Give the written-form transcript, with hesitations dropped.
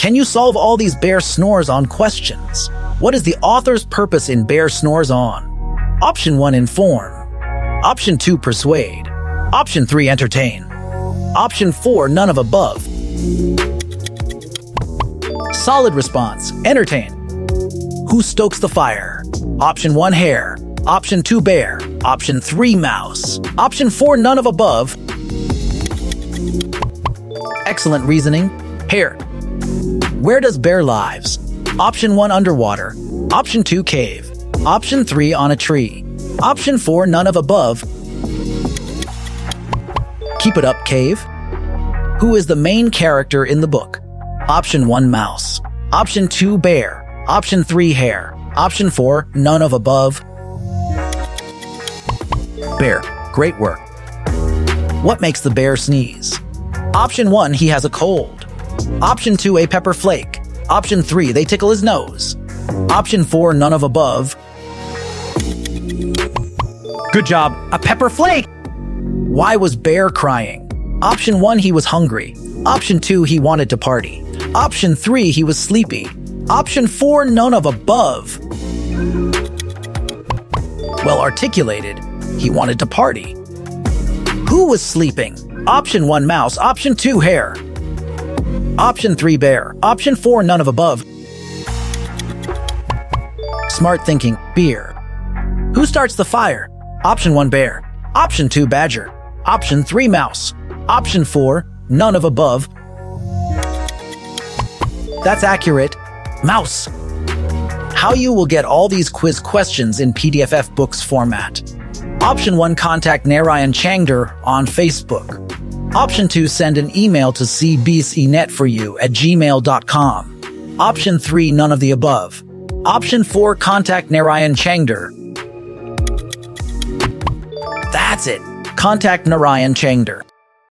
Can you solve all these Bear Snores On questions? What is the author's purpose in Bear Snores On? Option 1, inform. Option 2, persuade. Option 3, entertain. Option 4, none of above. Solid response, entertain. Who stokes the fire? Option 1, hare. Option 2, bear. Option 3, mouse. Option 4, none of above. Excellent reasoning. Hare. Where does bear lives? Option 1, underwater. Option 2, cave. Option 3, on a tree. Option 4, none of above. Keep it up, cave. Who is the main character in the book? Option 1, mouse. Option 2, bear. Option 3, hare. Option 4, none of above. Bear. Great work. What makes the bear sneeze? Option 1, he has a cold. Option 2, a pepper flake. Option 3, they tickle his nose. Option 4, none of above. Good job. A pepper flake. Why was bear crying? Option 1, he was hungry. Option 2, he wanted to party. Option 3, he was sleepy. Option 4, none of above. Well articulated. He wanted to party. Who was sleeping? Option 1, mouse. Option 2, hare. Option 3, bear. Option 4, none of above. Smart thinking, beer. Who starts the fire? Option 1, bear. Option 2, badger. Option 3, mouse. Option 4, none of above. That's accurate. Mouse. How you will get all these quiz questions in PDFF books format. Option 1, contact Narayan Changder on Facebook. Option 2, send an email to cbcnetforyou@gmail.com. Option 3, none of the above. Option 4, contact Narayan Changder. That's it. Contact Narayan Changder.